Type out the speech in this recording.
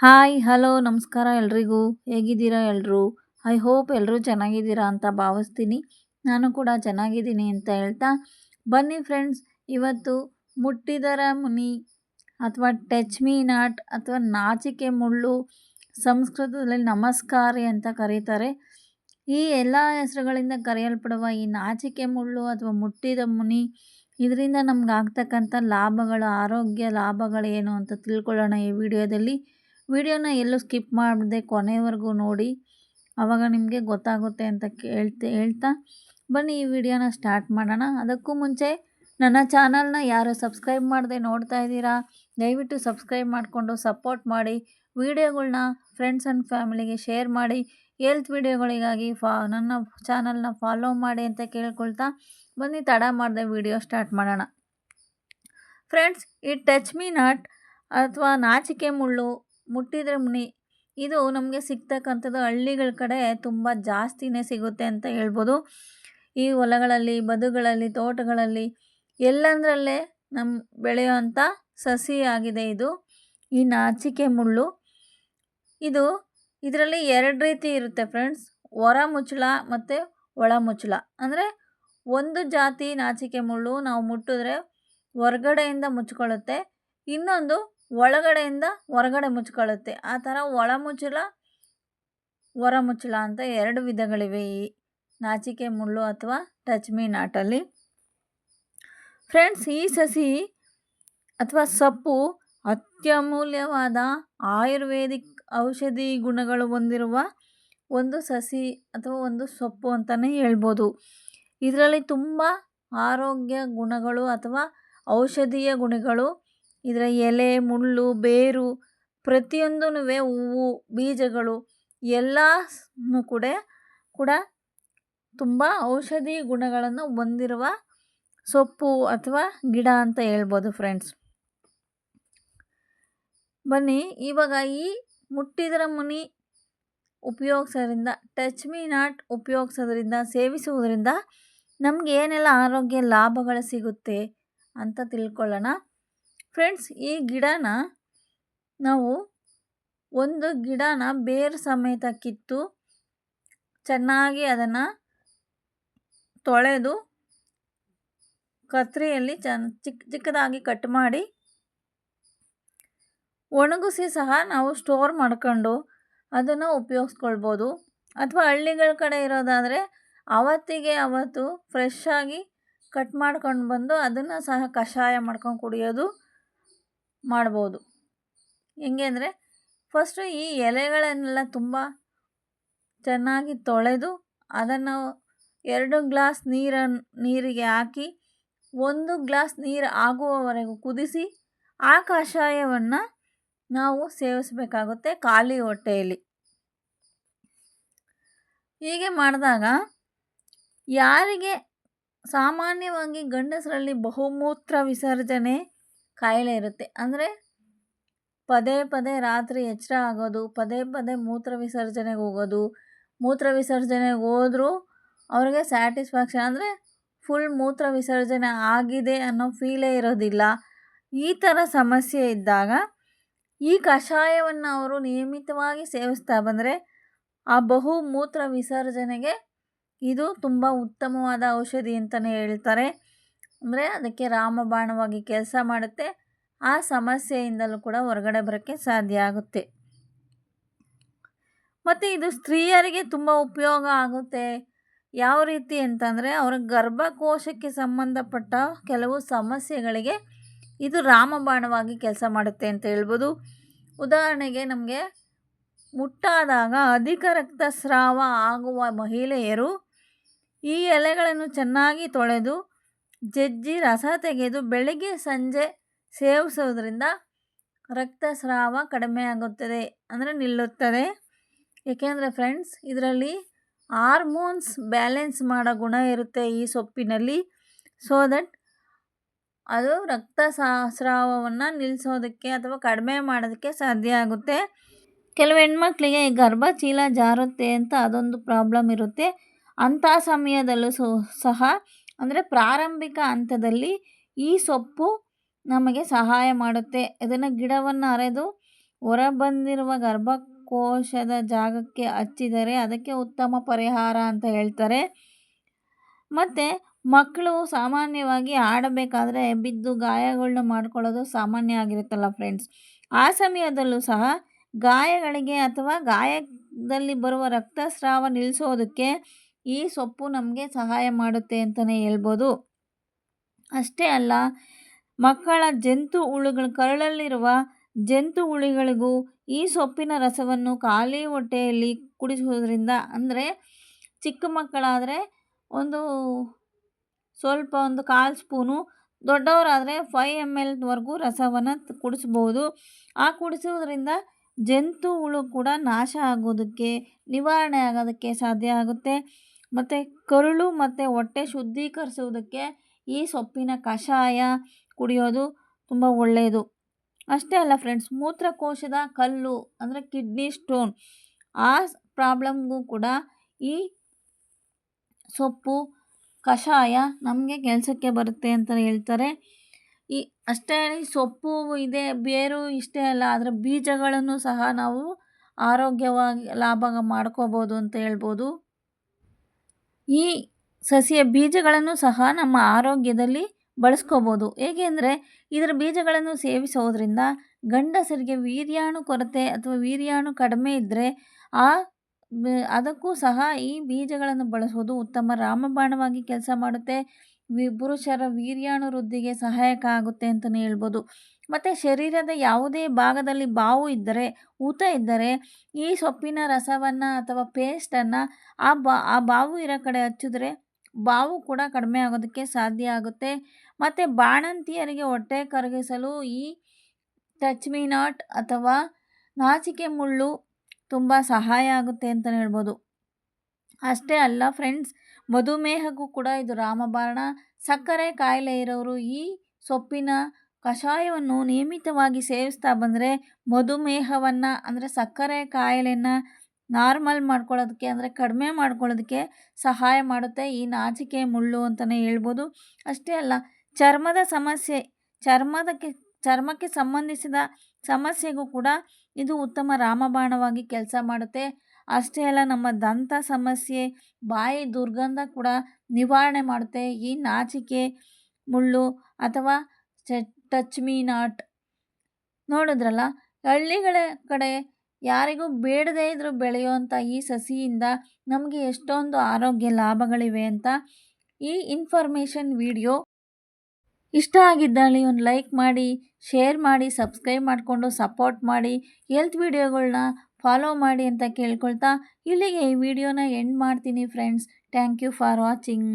Hi, hello, ನಮಸ್ಕಾರ ಎಲ್ರಿಗೂ. ಹೇಗಿದ್ದೀರಾ ಎಲ್ರು? ಐ ಹೋಪ್ ಎಲ್ಲರೂ ಚೆನ್ನಾಗಿದ್ದೀರಾ ಅಂತ ಭಾವಿಸ್ತೀನಿ. ನಾನು ಕೂಡ ಚೆನ್ನಾಗಿದ್ದೀನಿ ಅಂತ ಹೇಳ್ತಾ, ಬನ್ನಿ ಫ್ರೆಂಡ್ಸ್, ಇವತ್ತು ಮುಟ್ಟಿದರ ಮುನಿ ಅಥವಾ ಟಚ್ ಮೀ ನಾಟ್ ಅಥವಾ ನಾಚಿಕೆ ಮುಳ್ಳು, ಸಂಸ್ಕೃತದಲ್ಲಿ ನಮಸ್ಕಾರಿ ಅಂತ ಕರೀತಾರೆ. ಈ ಎಲ್ಲ ಹೆಸರುಗಳಿಂದ ಕರೆಯಲ್ಪಡುವ ಈ ನಾಚಿಕೆ ಮುಳ್ಳು ಅಥವಾ ಮುಟ್ಟಿದ ಮುನಿ, ಇದರಿಂದ ನಮ್ಗೆ ಆಗ್ತಕ್ಕಂಥ ಲಾಭಗಳು, ಆರೋಗ್ಯ ಲಾಭಗಳೇನು ಅಂತ ತಿಳ್ಕೊಳ್ಳೋಣ ಈ ವಿಡಿಯೋದಲ್ಲಿ. ವಿಡಿಯೋನ ಎಲ್ಲೂ ಸ್ಕಿಪ್ ಮಾಡದೆ ಕೊನೆವರೆಗೂ ನೋಡಿ, ಆವಾಗ ನಿಮಗೆ ಗೊತ್ತಾಗುತ್ತೆ ಅಂತ ಹೇಳ್ತಾ ಬನ್ನಿ ಈ ವಿಡಿಯೋನ ಸ್ಟಾರ್ಟ್ ಮಾಡೋಣ. ಅದಕ್ಕೂ ಮುಂಚೆ ನನ್ನ ಚಾನಲ್ನ ಯಾರು ಸಬ್ಸ್ಕ್ರೈಬ್ ಮಾಡದೆ ನೋಡ್ತಾ ಇದ್ದೀರಾ, ದಯವಿಟ್ಟು ಸಬ್ಸ್ಕ್ರೈಬ್ ಮಾಡಿಕೊಂಡು ಸಪೋರ್ಟ್ ಮಾಡಿ. ವಿಡಿಯೋಗಳ್ನ ಫ್ರೆಂಡ್ಸ್ ಆ್ಯಂಡ್ ಫ್ಯಾಮಿಲಿಗೆ ಶೇರ್ ಮಾಡಿ. ಹೆಲ್ತ್ ವಿಡಿಯೋಗಳಿಗಾಗಿ ನನ್ನ ಚಾನಲ್ನ ಫಾಲೋ ಮಾಡಿ ಅಂತ ಕೇಳ್ಕೊಳ್ತಾ, ಬನ್ನಿ ತಡ ಮಾಡದೆ ವಿಡಿಯೋ ಸ್ಟಾರ್ಟ್ ಮಾಡೋಣ. ಫ್ರೆಂಡ್ಸ್, ಈ ಟಚ್ ಮೀ ನಾಟ್ ಅಥವಾ ನಾಚಿಕೆ ಮುಳ್ಳು, ಮುಟ್ಟಿದರೆ ಮುನಿ, ಇದು ನಮಗೆ ಸಿಗ್ತಕ್ಕಂಥದ್ದು ಹಳ್ಳಿಗಳ ಕಡೆ ತುಂಬ ಜಾಸ್ತಿನೇ ಸಿಗುತ್ತೆ ಅಂತ ಹೇಳ್ಬೋದು. ಈ ಹೊಲಗಳಲ್ಲಿ, ಬದುಗಳಲ್ಲಿ, ತೋಟಗಳಲ್ಲಿ ಎಲ್ಲಂದರಲ್ಲೇ ನಮ್ಮ ಬೆಳೆಯುವಂಥ ಸಸಿ ಆಗಿದೆ ಇದು, ಈ ನಾಚಿಕೆ ಮುಳ್ಳು. ಇದರಲ್ಲಿ ಎರಡು ರೀತಿ ಇರುತ್ತೆ ಫ್ರೆಂಡ್ಸ್, ಹೊರ ಮುಚ್ಚಳ ಮತ್ತು ಒಳ ಮುಚ್ಚಳ. ಅಂದರೆ ಒಂದು ಜಾತಿ ನಾಚಿಕೆ ಮುಳ್ಳು ನಾವು ಮುಟ್ಟಿದ್ರೆ ಹೊರಗಡೆಯಿಂದ ಮುಚ್ಕೊಳ್ಳುತ್ತೆ, ಇನ್ನೊಂದು ಒಳಗಡೆಯಿಂದ ಹೊರಗಡೆ ಮುಚ್ಕೊಳ್ಳುತ್ತೆ. ಆ ಥರ ಒಳ ಮುಚ್ಚಳ, ಹೊರ ಮುಚ್ಚಳ ಅಂತ ಎರಡು ವಿಧಗಳಿವೆ ಈ ನಾಚಿಕೆ ಮುಳ್ಳು ಅಥವಾ ಟಚ್ ಮೀ ನಾಟಲ್ಲಿ. ಫ್ರೆಂಡ್ಸ್, ಈ ಸಸಿ ಅಥವಾ ಸೊಪ್ಪು ಅತ್ಯಮೂಲ್ಯವಾದ ಆಯುರ್ವೇದಿಕ್ ಔಷಧಿ ಗುಣಗಳು ಹೊಂದಿರುವ ಒಂದು ಸಸಿ ಅಥವಾ ಒಂದು ಸೊಪ್ಪು ಅಂತಲೇ ಹೇಳ್ಬೋದು. ಇದರಲ್ಲಿ ತುಂಬ ಆರೋಗ್ಯ ಗುಣಗಳು ಅಥವಾ ಔಷಧೀಯ ಗುಣಗಳು, ಇದರ ಎಲೆ, ಮುಳ್ಳು, ಬೇರು ಪ್ರತಿಯೊಂದೂ, ಹೂವು, ಬೀಜಗಳು ಎಲ್ಲನೂ ಕೂಡ ತುಂಬ ಔಷಧಿ ಗುಣಗಳನ್ನು ಹೊಂದಿರುವ ಸೊಪ್ಪು ಅಥವಾ ಗಿಡ ಅಂತ ಹೇಳ್ಬೋದು ಫ್ರೆಂಡ್ಸ್. ಬನ್ನಿ ಇವಾಗ ಈ ಮುಟ್ಟಿದರ ಮುನಿ ಉಪಯೋಗಿಸೋದ್ರಿಂದ, ಟಚ್ ಮೀ ನಾಟ್ ಉಪಯೋಗಿಸೋದ್ರಿಂದ, ಸೇವಿಸುವುದರಿಂದ ನಮಗೆ ಏನೆಲ್ಲ ಆರೋಗ್ಯ ಲಾಭಗಳು ಸಿಗುತ್ತೆ ಅಂತ ತಿಳ್ಕೊಳ್ಳೋಣ. ಫ್ರೆಂಡ್ಸ್, ಈ ಗಿಡನ ನಾವು ಒಂದು ಗಿಡನ ಬೇರು ಸಮೇತ ಕಿತ್ತು ಚೆನ್ನಾಗಿ ಅದನ್ನು ತೊಳೆದು ಕತ್ತರಿಯಲ್ಲಿ ಚಿಕ್ಕದಾಗಿ ಕಟ್ ಮಾಡಿ ಒಣಗಿಸಿ ಸಹ ನಾವು ಸ್ಟೋರ್ ಮಾಡ್ಕೊಂಡು ಅದನ್ನು ಉಪಯೋಗಿಸ್ಕೊಳ್ಬೋದು. ಅಥವಾ ಹಳ್ಳಿಗಳ ಕಡೆ ಇರೋದಾದರೆ ಅವತ್ತಿಗೆ ಅವತ್ತು ಫ್ರೆಶ್ಶಾಗಿ ಕಟ್ ಮಾಡ್ಕೊಂಡು ಬಂದು ಅದನ್ನು ಸಹ ಕಷಾಯ ಮಾಡ್ಕೊಂಡು ಕುಡಿಯೋದು ಮಾಡ್ಬೋದು. ಹೆಂಗೆ ಅಂದರೆ, ಫಸ್ಟು ಈ ಎಲೆಗಳನ್ನೆಲ್ಲ ತುಂಬ ಚೆನ್ನಾಗಿ ತೊಳೆದು ಅದನ್ನು 2 ಗ್ಲಾಸ್ ನೀರಿಗೆ ಹಾಕಿ 1 ಗ್ಲಾಸ್ ನೀರು ಆಗುವವರೆಗೂ ಕುದಿಸಿ ಆ ಕಷಾಯವನ್ನು ನಾವು ಸೇವಿಸಬೇಕಾಗುತ್ತೆ ಖಾಲಿ ಹೊಟ್ಟೆಯಲ್ಲಿ. ಹೀಗೆ ಮಾಡಿದಾಗ ಯಾರಿಗೆ ಸಾಮಾನ್ಯವಾಗಿ ಗಂಡಸರಲ್ಲಿ ಬಹುಮೂತ್ರ ವಿಸರ್ಜನೆ ಕಾಯಿಲೆ ಇರುತ್ತೆ, ಅಂದರೆ ಪದೇ ಪದೇ ರಾತ್ರಿ ಎಚ್ಚರ ಆಗೋದು, ಪದೇ ಪದೇ ಮೂತ್ರ ವಿಸರ್ಜನೆಗೆ ಹೋಗೋದು, ಮೂತ್ರ ವಿಸರ್ಜನೆಗೆ ಹೋದರೂ ಅವ್ರಿಗೆ ಸ್ಯಾಟಿಸ್ಫ್ಯಾಕ್ಷನ್, ಅಂದರೆ ಫುಲ್ ಮೂತ್ರ ವಿಸರ್ಜನೆ ಆಗಿದೆ ಅನ್ನೋ ಫೀಲೇ ಇರೋದಿಲ್ಲ. ಈ ಥರ ಸಮಸ್ಯೆ ಇದ್ದಾಗ ಈ ಕಷಾಯವನ್ನು ಅವರು ನಿಯಮಿತವಾಗಿ ಸೇವಿಸ್ತಾ ಬಂದರೆ ಆ ಬಹುಮೂತ್ರ ವಿಸರ್ಜನೆಗೆ ಇದು ತುಂಬ ಉತ್ತಮವಾದ ಔಷಧಿ ಅಂತಲೇ ಹೇಳ್ತಾರೆ. ಅಂದರೆ ಅದಕ್ಕೆ ರಾಮಬಾಣವಾಗಿ ಕೆಲಸ ಮಾಡುತ್ತೆ. ಆ ಸಮಸ್ಯೆಯಿಂದಲೂ ಕೂಡ ಹೊರಗಡೆ ಬರೋಕ್ಕೆ ಸಾಧ್ಯ ಆಗುತ್ತೆ. ಮತ್ತು ಇದು ಸ್ತ್ರೀಯರಿಗೆ ತುಂಬ ಉಪಯೋಗ ಆಗುತ್ತೆ. ಯಾವ ರೀತಿ ಅಂತಂದರೆ, ಅವರ ಗರ್ಭಕೋಶಕ್ಕೆ ಸಂಬಂಧಪಟ್ಟ ಕೆಲವು ಸಮಸ್ಯೆಗಳಿಗೆ ಇದು ರಾಮಬಾಣವಾಗಿ ಕೆಲಸ ಮಾಡುತ್ತೆ ಅಂತ ಹೇಳ್ಬೋದು. ಉದಾಹರಣೆಗೆ, ನಮಗೆ ಮುಟ್ಟಾದಾಗ ಅಧಿಕ ರಕ್ತಸ್ರಾವ ಆಗುವ ಮಹಿಳೆಯರು ಈ ಎಲೆಗಳನ್ನು ಚೆನ್ನಾಗಿ ತೊಳೆದು ಜಜ್ಜಿ ರಸ ತೆಗೆದು ಬೆಳಗ್ಗೆ ಸಂಜೆ ಸೇವಿಸೋದ್ರಿಂದ ರಕ್ತಸ್ರಾವ ಕಡಿಮೆ ಆಗುತ್ತದೆ, ಅಂದರೆ ನಿಲ್ಲುತ್ತದೆ. ಏಕೆಂದರೆ ಫ್ರೆಂಡ್ಸ್, ಇದರಲ್ಲಿ ಹಾರ್ಮೋನ್ಸ್ ಬ್ಯಾಲೆನ್ಸ್ ಮಾಡೋ ಗುಣ ಇರುತ್ತೆ ಈ ಸೊಪ್ಪಿನಲ್ಲಿ. ಸೊ ದಟ್ ಅದು ರಕ್ತಸ್ರಾವವನ್ನು ನಿಲ್ಲಿಸೋದಕ್ಕೆ ಅಥವಾ ಕಡಿಮೆ ಮಾಡೋದಕ್ಕೆ ಸಾಧ್ಯ ಆಗುತ್ತೆ. ಕೆಲವು ಹೆಣ್ಮಕ್ಳಿಗೆ ಗರ್ಭಚೀಲ ಜಾರುತ್ತೆ ಅಂತ ಅದೊಂದು ಪ್ರಾಬ್ಲಮ್ ಇರುತ್ತೆ. ಅಂಥ ಸಮಯದಲ್ಲೂ ಸಹ, ಅಂದರೆ ಪ್ರಾರಂಭಿಕ ಹಂತದಲ್ಲಿ ಈ ಸೊಪ್ಪು ನಮಗೆ ಸಹಾಯ ಮಾಡುತ್ತೆ. ಇದನ್ನು ಗಿಡವನ್ನು ಅರೆದು ಹೊರಬಂದಿರುವ ಗರ್ಭಕೋಶದ ಜಾಗಕ್ಕೆ ಹಚ್ಚಿದರೆ ಅದಕ್ಕೆ ಉತ್ತಮ ಪರಿಹಾರ ಅಂತ ಹೇಳ್ತಾರೆ. ಮತ್ತು ಮಕ್ಕಳು ಸಾಮಾನ್ಯವಾಗಿ ಆಡಬೇಕಾದ್ರೆ ಬಿದ್ದು ಗಾಯಗಳನ್ನ ಮಾಡ್ಕೊಳ್ಳೋದು ಸಾಮಾನ್ಯ ಆಗಿರುತ್ತಲ್ಲ ಫ್ರೆಂಡ್ಸ್. ಆ ಸಮಯದಲ್ಲೂ ಸಹ ಗಾಯಗಳಿಗೆ ಅಥವಾ ಗಾಯದಲ್ಲಿ ಬರುವ ರಕ್ತಸ್ರಾವ ನಿಲ್ಲಿಸೋದಕ್ಕೆ ಈ ಸೊಪ್ಪು ನಮಗೆ ಸಹಾಯ ಮಾಡುತ್ತೆ ಅಂತಲೇ ಹೇಳ್ಬೋದು. ಅಷ್ಟೇ ಅಲ್ಲ, ಮಕ್ಕಳ ಜಂತು ಹುಳುಗಳು ಕರಳಲ್ಲಿರುವ ಜಂತು ಹುಳುಗಳಿಗೂ ಈ ಸೊಪ್ಪಿನ ರಸವನ್ನು ಖಾಲಿ ಹೊಟ್ಟೆಯಲ್ಲಿ ಕುಡಿಸುವುದರಿಂದ, ಅಂದರೆ ಚಿಕ್ಕ ಮಕ್ಕಳಾದರೆ ಸ್ವಲ್ಪ 1/4 ಸ್ಪೂನು, ದೊಡ್ಡವರಾದರೆ 5 ml ವರೆಗೂ ರಸವನ್ನು ಕುಡಿಸ್ಬೋದು. ಆ ಕುಡಿಸೋದ್ರಿಂದ ಜಂತು ಹುಳು ಕೂಡ ನಾಶ ಆಗೋದಕ್ಕೆ, ನಿವಾರಣೆ ಆಗೋದಕ್ಕೆ ಸಾಧ್ಯ ಆಗುತ್ತೆ. ಮತ್ತು ಕರುಳು ಮತ್ತು ಹೊಟ್ಟೆ ಶುದ್ಧೀಕರಿಸೋದಕ್ಕೆ ಈ ಸೊಪ್ಪಿನ ಕಷಾಯ ಕುಡಿಯೋದು ತುಂಬ ಒಳ್ಳೆಯದು. ಅಷ್ಟೇ ಅಲ್ಲ ಫ್ರೆಂಡ್ಸ್, ಮೂತ್ರಕೋಶದ ಕಲ್ಲು ಅಂದರೆ ಕಿಡ್ನಿ ಸ್ಟೋನ್, ಆ ಪ್ರಾಬ್ಲಮ್ಗೂ ಕೂಡ ಈ ಸೊಪ್ಪು ಕಷಾಯ ನಮಗೆ ಕೆಲಸಕ್ಕೆ ಬರುತ್ತೆ ಅಂತ ಹೇಳ್ತಾರೆ. ಅಷ್ಟೇ ಸೊಪ್ಪು ಇದೆ, ಬೇರು ಇಷ್ಟೇ ಅಲ್ಲ, ಅದರ ಬೀಜಗಳನ್ನು ಸಹ ನಾವು ಆರೋಗ್ಯವಾಗಿ ಲಾಭ ಮಾಡ್ಕೋಬೋದು ಅಂತ ಹೇಳ್ಬೋದು. ಈ ಸಸಿಯ ಬೀಜಗಳನ್ನು ಸಹ ನಮ್ಮ ಆರೋಗ್ಯದಲ್ಲಿ ಬಳಸ್ಕೋಬೋದು. ಹೇಗೆ ಅಂದರೆ, ಇದರ ಬೀಜಗಳನ್ನು ಸೇವಿಸೋದ್ರಿಂದ ಗಂಡಸರಿಗೆ ವೀರ್ಯಾಣು ಕೊರತೆ ಅಥವಾ ವೀರ್ಯಾಣು ಕಡಿಮೆ ಇದ್ದರೆ ಅದಕ್ಕೂ ಸಹ ಈ ಬೀಜಗಳನ್ನು ಬಳಸೋದು ಉತ್ತಮ ರಾಮಬಾಣವಾಗಿ ಕೆಲಸ ಮಾಡುತ್ತೆ. ಪುರುಷರ ವೀರ್ಯಾಣು ವೃದ್ಧಿಗೆ ಸಹಾಯಕ ಆಗುತ್ತೆ ಅಂತಲೇ ಹೇಳ್ಬೋದು. ಮತ್ತು ಶರೀರದ ಯಾವುದೇ ಭಾಗದಲ್ಲಿ ಬಾವು ಇದ್ದರೆ, ಊತ ಇದ್ದರೆ ಈ ಸೊಪ್ಪಿನ ರಸವನ್ನು ಅಥವಾ ಪೇಸ್ಟನ್ನು ಆ ಬಾವು ಇರೋ ಕಡೆ ಹಚ್ಚಿದ್ರೆ ಬಾವು ಕೂಡ ಕಡಿಮೆ ಆಗೋದಕ್ಕೆ ಸಾಧ್ಯ ಆಗುತ್ತೆ. ಮತ್ತು ಬಾಣಂತಿಯರಿಗೆ ಹೊಟ್ಟೆ ಕರಗಿಸಲು ಈ ಟಚ್ ಮೀ ನಾಟ್ ಅಥವಾ ನಾಚಿಕೆ ಮುಳ್ಳು ತುಂಬ ಸಹಾಯ ಆಗುತ್ತೆ ಅಂತಲೇ ಹೇಳ್ಬೋದು. ಅಷ್ಟೇ ಅಲ್ಲ ಫ್ರೆಂಡ್ಸ್, ಮಧುಮೇಹಕ್ಕೂ ಕೂಡ ಇದು ರಾಮಬಾಣ. ಸಕ್ಕರೆ ಕಾಯಿಲೆ ಇರೋರು ಈ ಸೊಪ್ಪಿನ ಕಷಾಯವನ್ನು ನಿಯಮಿತವಾಗಿ ಸೇವಿಸ್ತಾ ಬಂದರೆ ಮಧುಮೇಹವನ್ನು, ಅಂದರೆ ಸಕ್ಕರೆ ಕಾಯಿಲೆಯನ್ನು ನಾರ್ಮಲ್ ಮಾಡ್ಕೊಳ್ಳೋದಕ್ಕೆ, ಅಂದರೆ ಕಡಿಮೆ ಮಾಡ್ಕೊಳ್ಳೋದಕ್ಕೆ ಸಹಾಯ ಮಾಡುತ್ತೆ ಈ ನಾಚಿಕೆ ಮುಳ್ಳು ಅಂತಲೇ ಹೇಳ್ಬೋದು. ಅಷ್ಟೇ ಅಲ್ಲ, ಚರ್ಮದ ಸಮಸ್ಯೆ, ಚರ್ಮಕ್ಕೆ ಸಂಬಂಧಿಸಿದ ಸಮಸ್ಯೆಗೂ ಕೂಡ ಇದು ಉತ್ತಮ ರಾಮಬಾಣವಾಗಿ ಕೆಲಸ ಮಾಡುತ್ತೆ. ಅಷ್ಟೇ ಅಲ್ಲ, ನಮ್ಮ ದಂತ ಸಮಸ್ಯೆ, ಬಾಯಿ ದುರ್ಗಂಧ ಕೂಡ ನಿವಾರಣೆ ಮಾಡುತ್ತೆ ಈ ನಾಚಿಕೆ ಮುಳ್ಳು ಅಥವಾ ಟಚ್ ಮೀ ನಾಟ್. ನೋಡಿದ್ರಲ್ಲ, ಹಳ್ಳಿಗಳ ಕಡೆ ಯಾರಿಗೂ ಬೇಡದೇ ಇದ್ರೂ ಬೆಳೆಯುವಂಥ ಈ ಸಸಿಯಿಂದ ನಮಗೆ ಎಷ್ಟೊಂದು ಆರೋಗ್ಯ ಲಾಭಗಳಿವೆ ಅಂತ. ಈ ಇನ್ಫಾರ್ಮೇಷನ್ ವಿಡಿಯೋ ಇಷ್ಟ ಆಗಿದ್ದಲ್ಲಿ ಒಂದು ಲೈಕ್ ಮಾಡಿ, ಶೇರ್ ಮಾಡಿ, ಸಬ್ಸ್ಕ್ರೈಬ್ ಮಾಡಿಕೊಂಡು ಸಪೋರ್ಟ್ ಮಾಡಿ, ಹೆಲ್ತ್ ವಿಡಿಯೋಗಳನ್ನ ಫಾಲೋ ಮಾಡಿ ಅಂತ ಕೇಳ್ಕೊಳ್ತಾ ಇಲ್ಲಿಗೆ ಈ ವಿಡಿಯೋನ ಎಂಡ್ ಮಾಡ್ತೀನಿ friends. Thank you for watching.